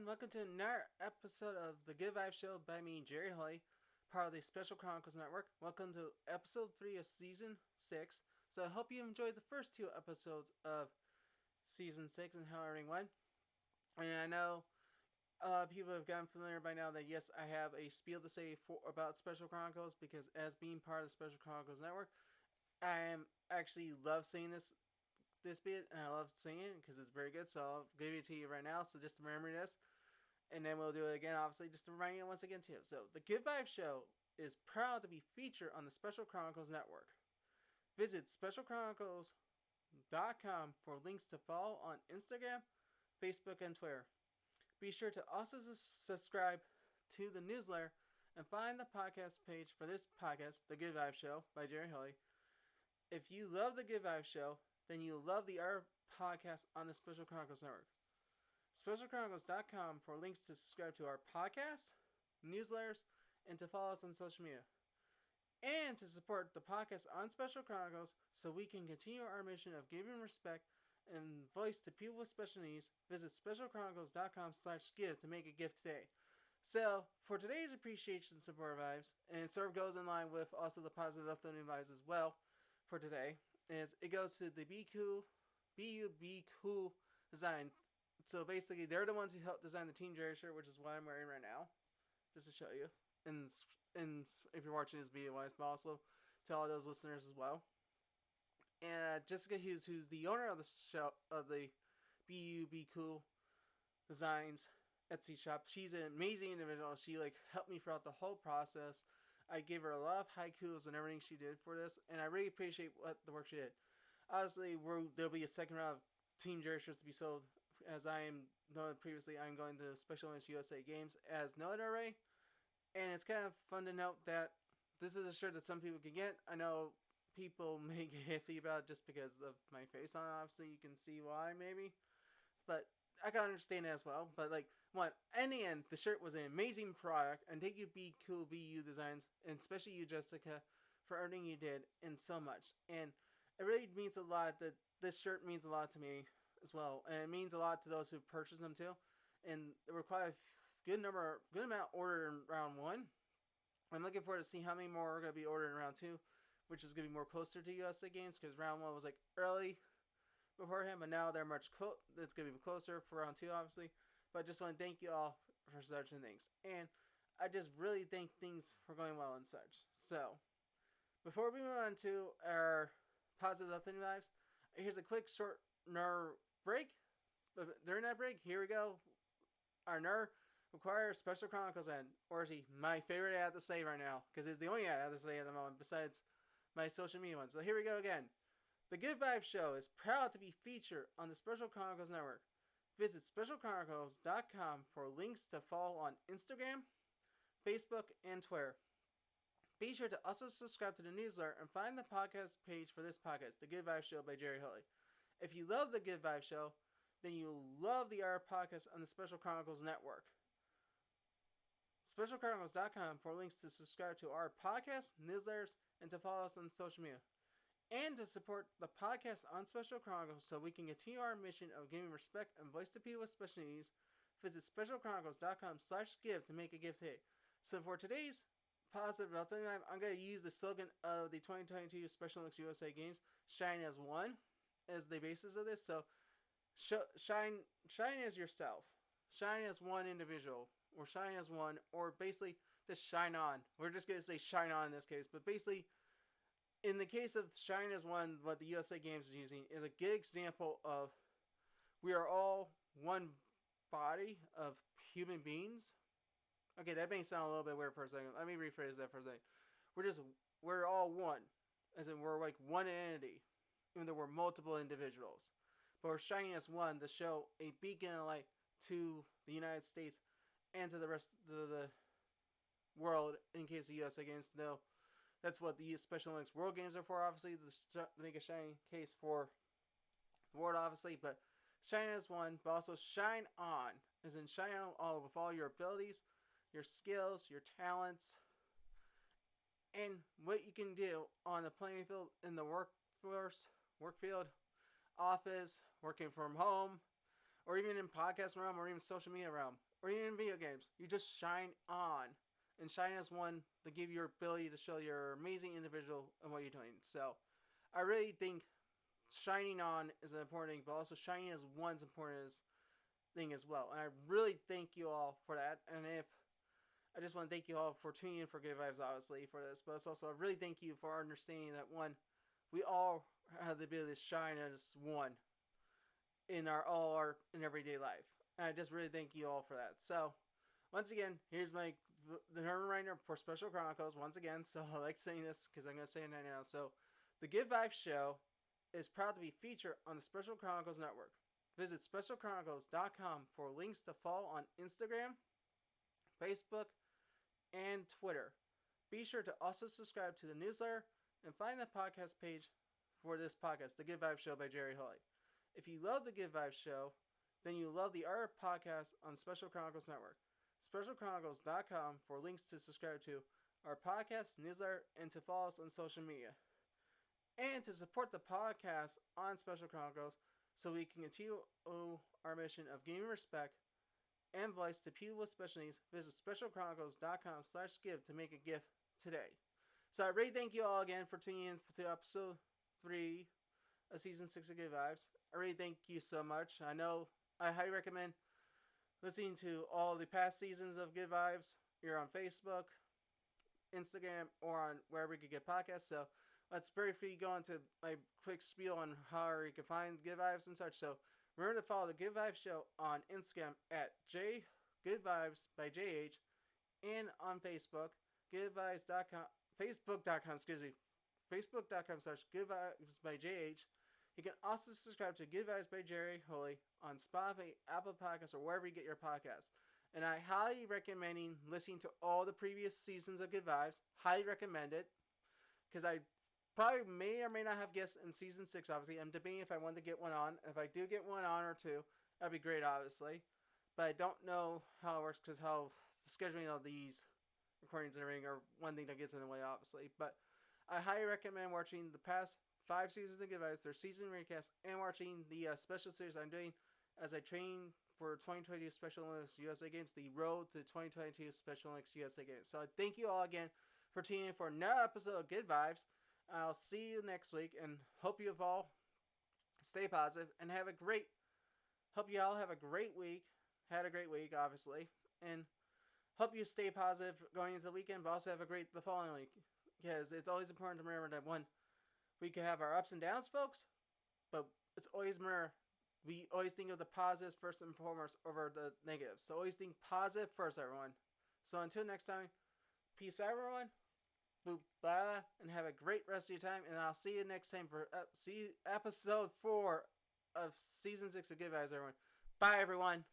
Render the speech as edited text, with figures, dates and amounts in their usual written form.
everyone. Welcome to another episode of the Good Vibes Show by me, Jerry Hoy, part of the Special Chronicles Network. Welcome to episode 3 of season 6. So I hope you enjoyed the first 2 episodes of season 6 and how everything went. And I know people have gotten familiar by now that yes, I have a spiel to say about Special Chronicles because as being part of the Special Chronicles Network, I am actually love saying this bit, and I love saying it because it's very good. So I'll give it to you right now. So just remember this, and then we'll do it again, obviously, just to remind you once again too. So the Good Vibes Show is proud to be featured on the Special Chronicles Network. Visit specialchronicles.com for links to follow on Instagram, Facebook, and Twitter. Be sure to also subscribe to the newsletter and find the podcast page for this podcast, The Good Vibes Show by Jerry Hilly. If you love The Good Vibes Show, then you'll love the other podcast on the Special Chronicles Network. SpecialChronicles.com for links to subscribe to our podcast, newsletters, and to follow us on social media. And to support the podcast on Special Chronicles so we can continue our mission of giving respect and voice to people with special needs, visit SpecialChronicles.com/give to make a gift today. So, for today's appreciation support vibes, and it sort of goes in line with also the positive uplifting vibes as well for today, is it goes to the Be Cool design. So basically, they're the ones who helped design the Team Jerry shirt, which is what I'm wearing right now, just to show you. And if you're watching this video, but also to all those listeners as well. And Jessica Hughes, who's the owner of the show of the Be Cool Designs Etsy shop, she's an amazing individual. She helped me throughout the whole process. I gave her a lot of haikus and everything she did for this, and I really appreciate the work she did. Obviously, there'll be a second round of Team Jerry shirts to be sold. As I am noted previously, I'm going to Special Olympics USA Games as noted already. And it's kind of fun to note that this is a shirt that some people can get. I know people may get iffy about it just because of my face on it. Obviously, you can see why, maybe. But I can understand it as well. But, in the end, the shirt was an amazing product. And thank you, Be Cool, Be You Designs, and especially you, Jessica, for everything you did and so much. And it really means a lot that this shirt means a lot to me as well. And it means a lot to those who purchased them, too. And there were quite a good amount ordered in round 1. I'm looking forward to see how many more are going to be ordered in round 2, which is going to be more closer to USA Games, because round 1 was early beforehand, but now they're it's going to be closer for round 2, obviously. But I just want to thank you all for such things. And I just really think things were going well and such. So, before we move on to our positive uplifting vibes, here's a quick short NER break. But during that break, here we go. Our NER requires Special Chronicles ad, or is he my favorite ad to say right now, because it's the only ad I have to say at the moment besides my social media one. So here we go again. The Good Vibes Show is proud to be featured on the Special Chronicles Network. Visit SpecialChronicles.com for links to follow on Instagram, Facebook, and Twitter. Be sure to also subscribe to the newsletter and find the podcast page for this podcast, The Good Vibes Show by Jerry Hilly. If you love The Good Vibes Show, then you'll love the other podcast on the Special Chronicles Network. SpecialChronicles.com for links to subscribe to our podcast, newsletters, and to follow us on social media. And to support the podcast on Special Chronicles so we can continue our mission of giving respect and voice to people with special needs, visit SpecialChronicles.com/give to make a gift today. So for today's positive uplifting, I'm going to use the slogan of the 2022 Special Olympics USA Games, Shine as One, as the basis of this. So shine as yourself. Shine as one individual. Or shine as one. Or basically, just shine on. We're just going to say shine on in this case. But basically, in the case of shine as one, what the USA Games is using is a good example of we are all one body of human beings. Okay, that may sound a little bit weird for a second. Let me rephrase that for a second. We're all one. As in, we're like one entity. Even though we're multiple individuals. But we're shining as one to show a beacon of light to the United States and to the rest of the world in case the USA Games know. That's what the Special Olympics World Games are for, obviously, to make a shining case for the world, obviously. But shine as one, but also shine on. As in, shine on all with all your abilities, your skills, your talents, and what you can do on the playing field, in the work field, office, working from home, or even in podcast realm, or even social media realm. or even in video games. You just shine on. And shine as one to give your ability to show you're an amazing individual and what you're doing. So I really think shining on is an important thing, but also shining as one's important as thing as well. And I really thank you all for that. And if I just want to thank you all for tuning in for Good Vibes, obviously, for this. But it's also, I really thank you for understanding that, one, we all have the ability to shine as one in our in everyday life. And I just really thank you all for that. So, once again, here's the reminder for Special Chronicles. Once again, so I like saying this because I'm going to say it right now. So, the Good Vibes Show is proud to be featured on the Special Chronicles Network. Visit specialchronicles.com for links to follow on Instagram, Facebook, and Twitter. Be sure to also subscribe to the newsletter and find the podcast page for this podcast, The Good Vibes Show by Jerry Holley. If you love The Good Vibes Show, then you love the other podcasts on Special Chronicles Network. SpecialChronicles.com for links to subscribe to our podcast, newsletter, and to follow us on social media. And to support the podcast on Special Chronicles so we can continue our mission of giving respect and voice to people with special needs, visit specialchronicles.com/give to make a gift today. So I really thank you all again for tuning in to episode 3 of season 6 of Good Vibes. I really thank you so much. I know I highly recommend listening to all the past seasons of Good Vibes. You're on Facebook, Instagram, or on wherever you can get podcasts. So let's briefly go into my quick spiel on how you can find Good Vibes and such. So remember to follow the Good Vibes Show on Instagram at JGoodVibes by JH, and on Facebook, goodvibes.com, facebook.com, facebook.com/goodvibes by JH. You can also subscribe to Good Vibes by Jerry Holley on Spotify, Apple Podcasts, or wherever you get your podcasts. And I highly recommend listening to all the previous seasons of Good Vibes. Highly recommend it, because I probably may or may not have guests in season 6, obviously. I'm debating if I want to get one on. If I do get one on or two, that'd be great, obviously. But I don't know how it works, because how the scheduling of these recordings and everything are one thing that gets in the way, obviously. But I highly recommend watching the past 5 seasons of Good Vibes, their season recaps, and watching the special series I'm doing as I train for 2022 Special Olympics USA Games, the Road to 2022 Special Olympics USA Games. So I thank you all again for tuning in for another episode of Good Vibes. I'll see you next week, and hope you all stay positive and hope you all have a great week. Had a great week, obviously, and hope you stay positive going into the weekend, but also have a great the following week, because it's always important to remember that we can have our ups and downs, folks, but it's always we always think of the positives first and foremost over the negatives. So always think positive first, everyone. So until next time, peace out, everyone. Boop, blah, and have a great rest of your time. And I'll see you next time for episode 4 of season 6 of Good Vibes, everyone. Bye, everyone.